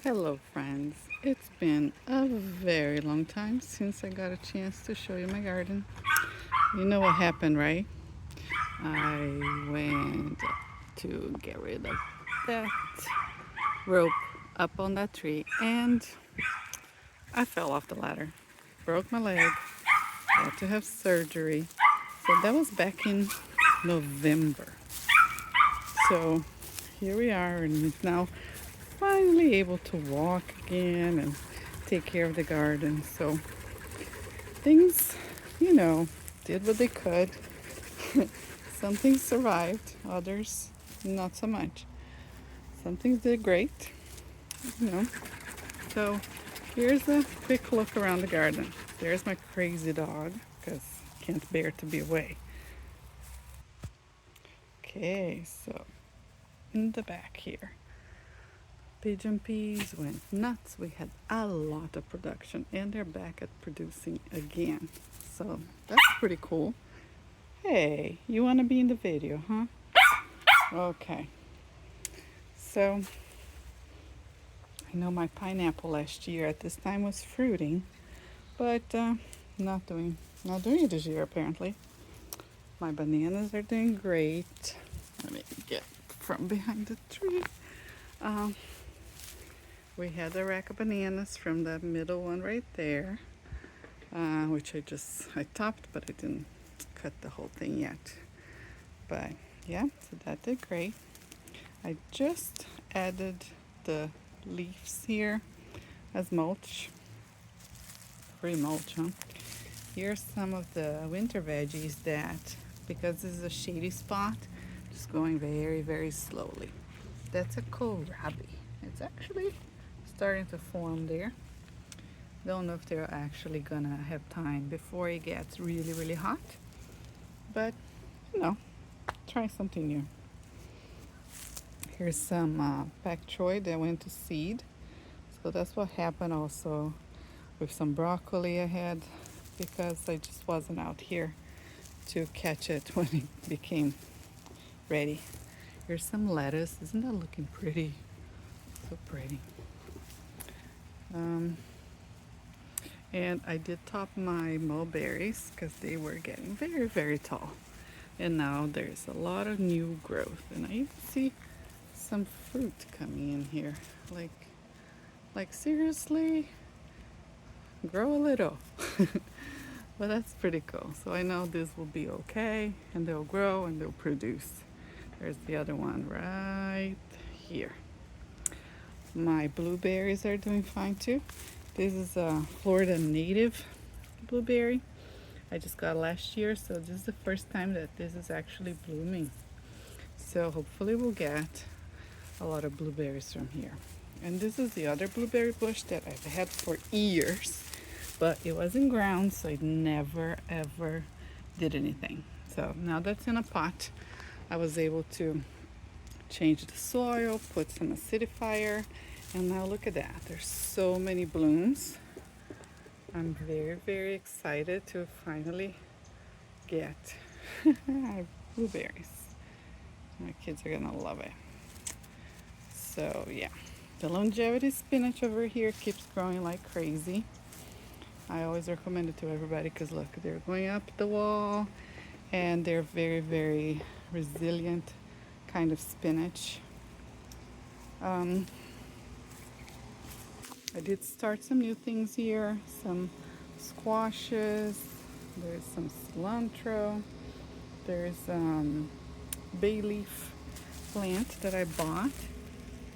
Hello, friends. It's been a very long time since I got a chance to show you my garden. You know what happened, right? I went to get rid of that rope up on that tree and I fell off the ladder, broke my leg, had to have surgery. So that was back in November. So here we are, and now finally able to walk again and take care of the garden. So things, you know, did what they could. Some things survived, others not so much. Some things did great, you know. So here's a quick look around the garden. There's my crazy dog because I can't bear to be away. Okay, so in the back here, pigeon peas went nuts. We had a lot of production and they're back at producing again. So that's pretty cool. Hey, you want to be in the video, huh? Okay. So I know my pineapple last year at this time was fruiting, but not doing it this year apparently. My bananas are doing great. Let me get from behind the tree. Um, we had a rack of bananas from the middle one right there, which I topped, but I didn't cut the whole thing yet. But yeah, so that did great. I just added the leaves here as mulch. Free mulch, huh? Here's some of the winter veggies that, because this is a shady spot, just going very, very slowly. That's a kohlrabi. It's actually starting to form there. Don't know if they're actually gonna have time before it gets really, really hot. But, you know, try something new. Here's some pak choi that went to seed. So that's what happened also with some broccoli I had because I just wasn't out here to catch it when it became ready. Here's some lettuce. Isn't that looking pretty? So pretty. And I did top my mulberries because they were getting very, very tall. And now there's a lot of new growth. And I even see some fruit coming in here. Like seriously, grow a little. But that's pretty cool. So I know this will be okay and they'll grow and they'll produce. There's the other one right here. My blueberries are doing fine too. This is a Florida native blueberry. I just got last year, so this is the first time that this is actually blooming. So hopefully we'll get a lot of blueberries from here. And this is the other blueberry bush that I've had for years, but it was in ground, so it never ever did anything. So now that's in a pot, I was able to change the soil, put some acidifier, and now look at that. There's so many blooms. I'm very, very excited to finally get blueberries. My kids are gonna love it. So yeah, the longevity spinach over here keeps growing like crazy. I always recommend it to everybody because look, they're going up the wall and they're very, very resilient kind of spinach. I did start some new things here, some squashes, there's some cilantro, there's bay leaf plant that I bought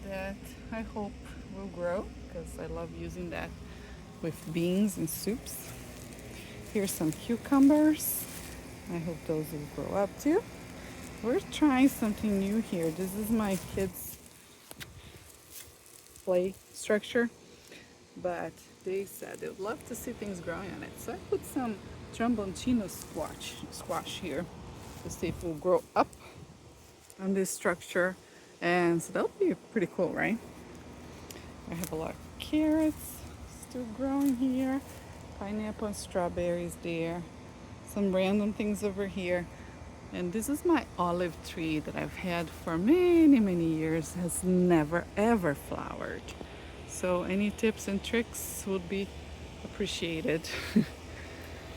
that I hope will grow because I love using that with beans and soups. Here's some cucumbers. I hope those will grow up too. We're trying something new here. This is my kids' play structure, but they said they would love to see things growing on it. So I put some tromboncino squash here to see if it will grow up on this structure. And so that'll be pretty cool, right? I have a lot of carrots still growing here, pineapple and strawberries there, some random things over here. And this is my olive tree that I've had for many, many years, has never ever flowered. So any tips and tricks would be appreciated.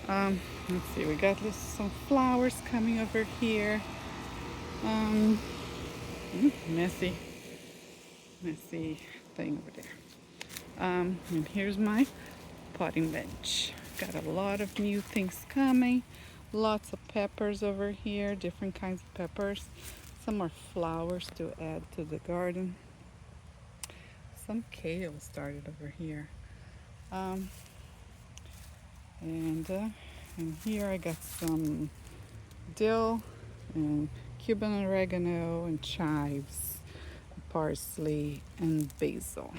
Let's see, we got some flowers coming over here. Um, messy, messy thing over there. And here's my potting bench. Got a lot of new things coming. Lots of peppers over here, different kinds of peppers. Some more flowers to add to the garden. Some kale started over here. Um, and here I got some dill and Cuban oregano and chives, parsley and basil.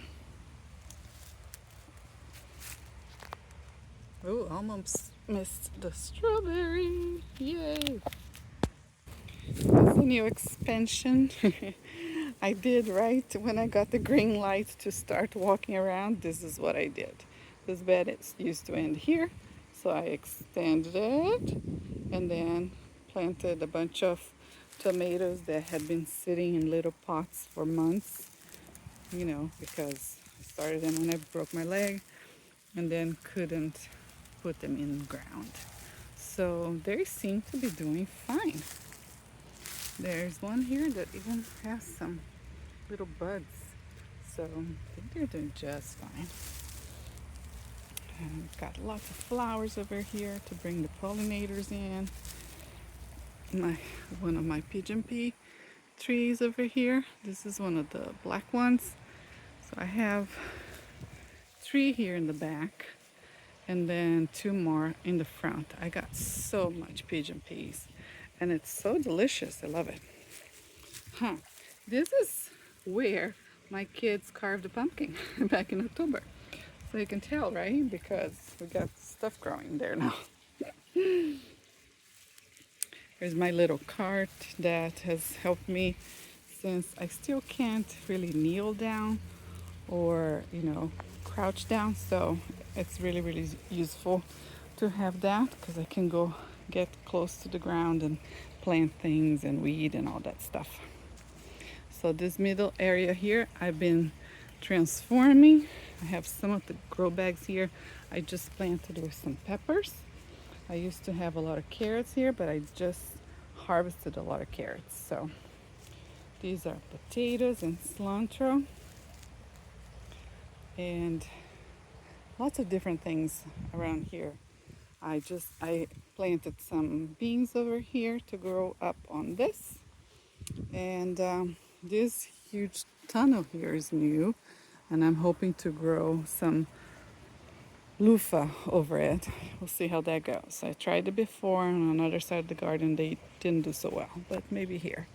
Oh, almost missed the strawberry. Yay! That's a new expansion. I did right when I got the green light to start walking around. This is what I did. This bed is used to end here, so I extended it and then planted a bunch of tomatoes that had been sitting in little pots for months, because I started them when I broke my leg and then couldn't put them in the ground. So they seem to be doing fine. There's one here that even has some little buds. So I think they're doing just fine. And we've got lots of flowers over here to bring the pollinators in. One of my pigeon pea trees over here. This is one of the black ones. So I have 3 here in the back and then 2 more in the front. I got so much pigeon peas and it's so delicious. I love it. This is where my kids carved a pumpkin back in October. So you can tell, right? Because we got stuff growing there now. Here's my little cart that has helped me since I still can't really kneel down or, crouch down. So it's really, really useful to have that because I can go get close to the ground and plant things and weed and all that stuff. So this middle area here, I've been transforming. I have some of the grow bags here I just planted with some peppers. I used to have a lot of carrots here, but I just harvested a lot of carrots. So these are potatoes and cilantro and lots of different things around here. I planted some beans over here to grow up on this. And this huge tunnel here is new, and I'm hoping to grow some loofah over it. We'll see how that goes. I tried it before on another side of the garden. They didn't do so well, but maybe here.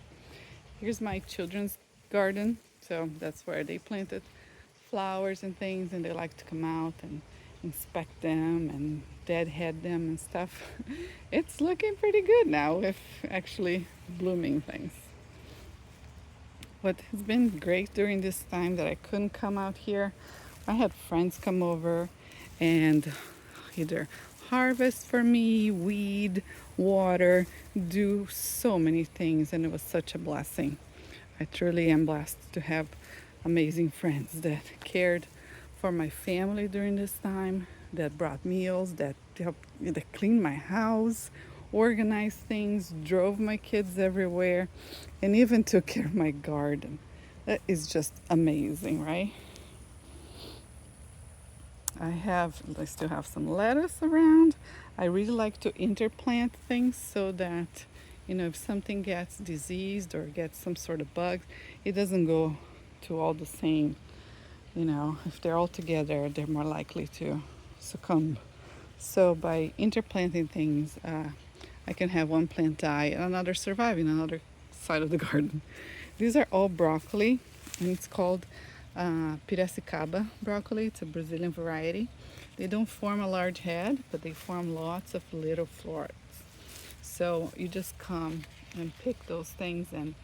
Here's my children's garden. So that's where they planted flowers and things, and they like to come out and inspect them and deadhead them and stuff. It's looking pretty good now with actually blooming things. What has been great during this time that I couldn't come out here, I had friends come over and either harvest for me, weed, water, do so many things, and it was such a blessing. I truly am blessed to have amazing friends that cared for my family during this time, that brought meals, that cleaned my house, organized things, drove my kids everywhere, and even took care of my garden. That is just amazing, right? I still have some lettuce around. I really like to interplant things so that, if something gets diseased or gets some sort of bug, it doesn't go to all the same. If they're all together, they're more likely to succumb. So by interplanting things, I can have one plant die and another survive in another side of the garden. These are all broccoli, and it's called Piracicaba broccoli. It's a Brazilian variety. They don't form a large head, but they form lots of little florets. So you just come and pick those things, and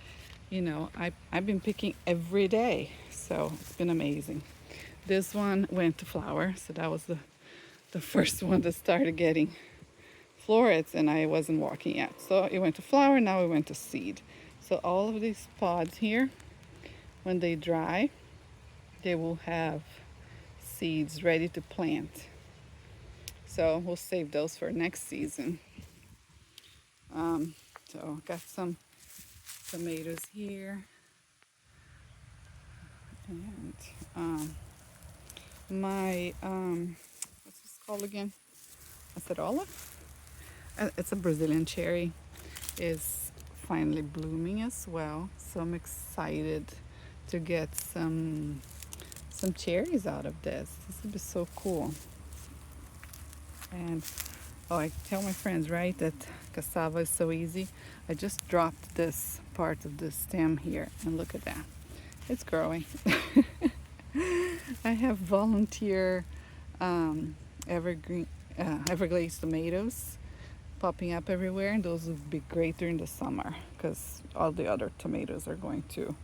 I've been picking every day, so it's been amazing. This one went to flower, so that was the first one that started getting florets, and I wasn't walking yet. So it went to flower, now it went to seed. So all of these pods here, when they dry, they will have seeds ready to plant. So we'll save those for next season. Um, so got some tomatoes here, and my what's this called again? Acerola? It's a Brazilian cherry. Is finally blooming as well. So I'm excited to get some cherries out of this. This would be so cool. And oh, I tell my friends, right, that cassava is so easy. I just dropped this part of the stem here, and look at that. It's growing. I have volunteer evergreen Everglades tomatoes popping up everywhere, and those would be great during the summer because all the other tomatoes are going to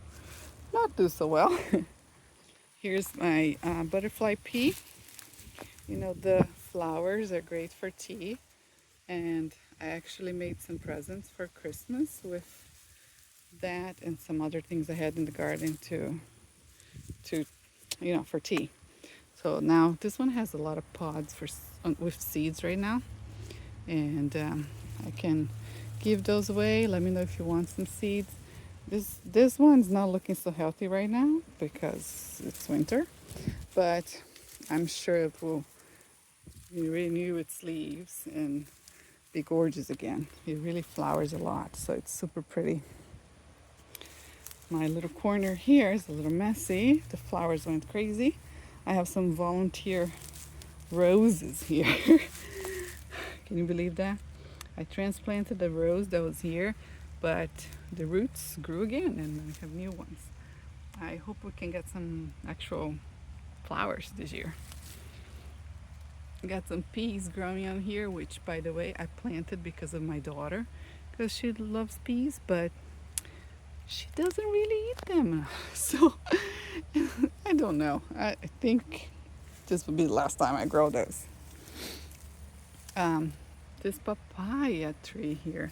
not do so well. Here's my butterfly pea. You know, the flowers are great for tea, and I actually made some presents for Christmas with that and some other things I had in the garden to for tea. So now this one has a lot of pods with seeds right now, and I can give those away. Let me know if you want some seeds. This one's not looking so healthy right now because it's winter, but I'm sure it will renew its leaves and be gorgeous again. It really flowers a lot, so it's super pretty. My little corner here is a little messy. The flowers went crazy. I have some volunteer roses here. Can you believe that? I transplanted the rose that was here, but the roots grew again and I have new ones. I hope we can get some actual flowers this year. Got some peas growing on here, which by the way I planted because of my daughter, because she loves peas, but she doesn't really eat them. So I don't know. I think this will be the last time I grow those. This papaya tree here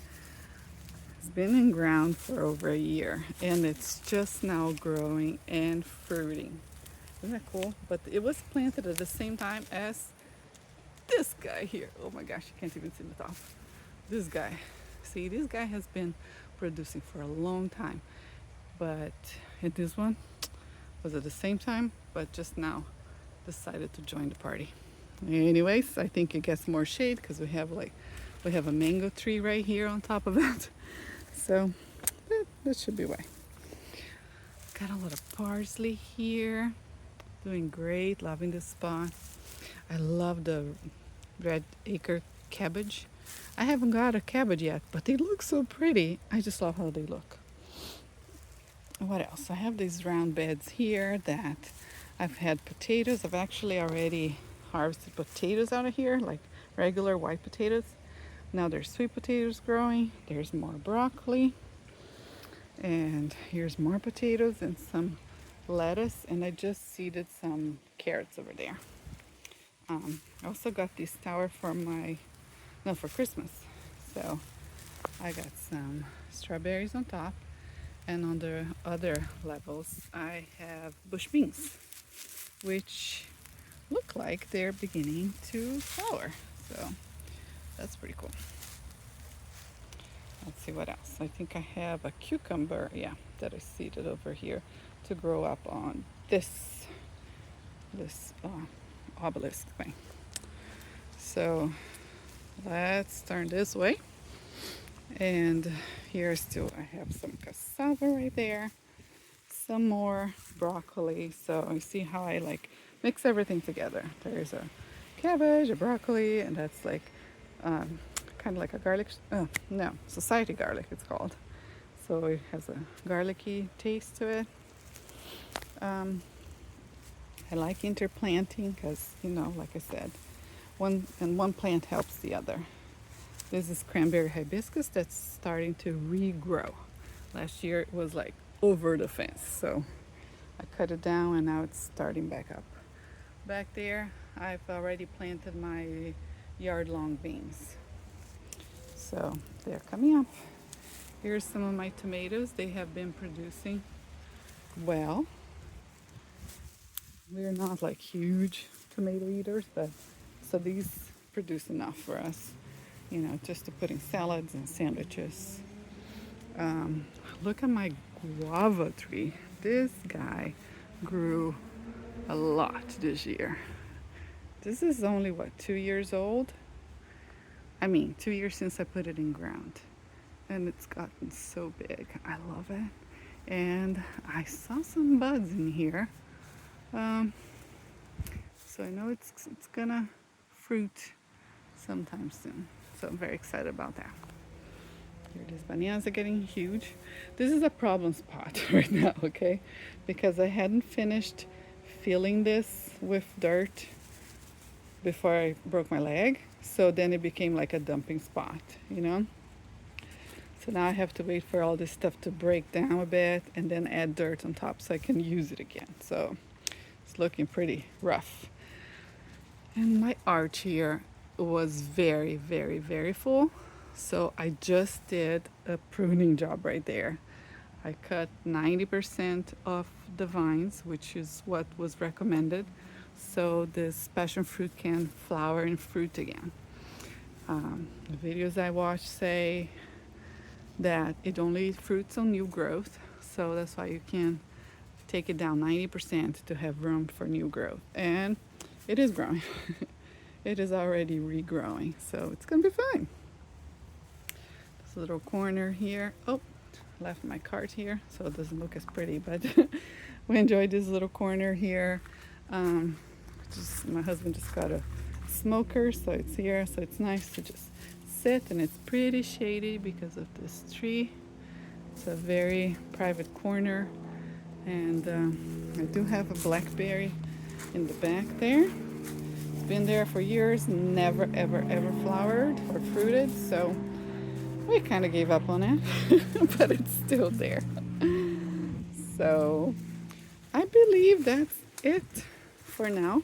has been in ground for over a year, and it's just now growing and fruiting. Isn't that cool? But it was planted at the same time as this guy here. Oh my gosh, you can't even see the top. This guy. See, this guy has been producing for a long time. But this one was at the same time, but just now decided to join the party. Anyways, I think it gets more shade because we have a mango tree right here on top of it. So that should be why. Got a lot of parsley here. Doing great, loving this spot. I love the red acre cabbage. I haven't got a cabbage yet, but they look so pretty. I just love how they look. What else? I have these round beds here that I've had potatoes. I've actually already harvested potatoes out of here, like regular white potatoes. Now there's sweet potatoes growing. There's more broccoli. And here's more potatoes and some lettuce. And I just seeded some carrots over there. I also got this tower for Christmas. So I got some strawberries on top. And on the other levels, I have bush beans, which look like they're beginning to flower. So that's pretty cool. Let's see what else. I think I have a cucumber, that I seeded over here to grow up on this obelisk thing. So let's turn this way. And here still I have some cassava right there, some more broccoli. So you see how I mix everything together. There's a cabbage, a broccoli, and that's like kind of like a garlic, society garlic it's called. So it has a garlicky taste to it. I like interplanting because, like I said, one plant helps the other. This is cranberry hibiscus that's starting to regrow. Last year it was like over the fence, so I cut it down and now it's starting back up. Back there, I've already planted my yard-long beans. So they're coming up. Here's some of my tomatoes. They have been producing well. We're not like huge tomato eaters, but so these produce enough for us, you know, just to put in salads and sandwiches. Um, Look at my guava tree. This guy grew a lot this year. This is only what, 2 years old? I mean, 2 years since I put it in ground. And it's gotten so big. I love it. And I saw some buds in here. Um, so I know it's gonna fruit sometime soon. So I'm very excited about that. Here it is. Bananas are getting huge. This is a problem spot right now, okay? Because I hadn't finished filling this with dirt before I broke my leg. So then it became like a dumping spot, you know? So now I have to wait for all this stuff to break down a bit and then add dirt on top so I can use it again. So it's looking pretty rough. And my arch here was very, very, very full. So I just did a pruning job right there. I cut 90% of the vines, which is what was recommended, so this passion fruit can flower and fruit again. The videos I watch say that it only fruits on new growth, so that's why you can take it down 90% to have room for new growth. And it is growing. It is already regrowing, so it's gonna be fine. This little corner here. Oh, left my cart here, so it doesn't look as pretty, but we enjoyed this little corner here. My husband just got a smoker, so it's here, so it's nice to just sit, and it's pretty shady because of this tree. It's a very private corner, and I do have a blackberry in the back there. It's been there for years, never ever ever flowered or fruited, so we kind of gave up on it, but it's still there. So I believe that's it for now.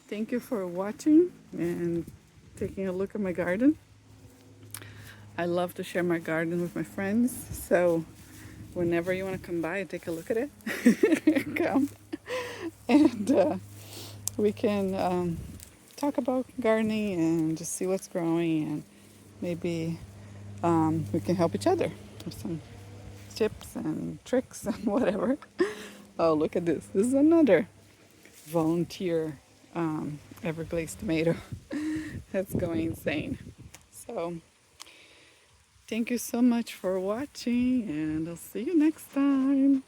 Thank you for watching and taking a look at my garden. I love to share my garden with my friends, so whenever you want to come by and take a look at it, come. And we can talk about gardening and just see what's growing, and maybe we can help each other with some tips and tricks and whatever. Oh, look at this. This is another volunteer Everglades tomato that's going insane. So thank you so much for watching, and I'll see you next time.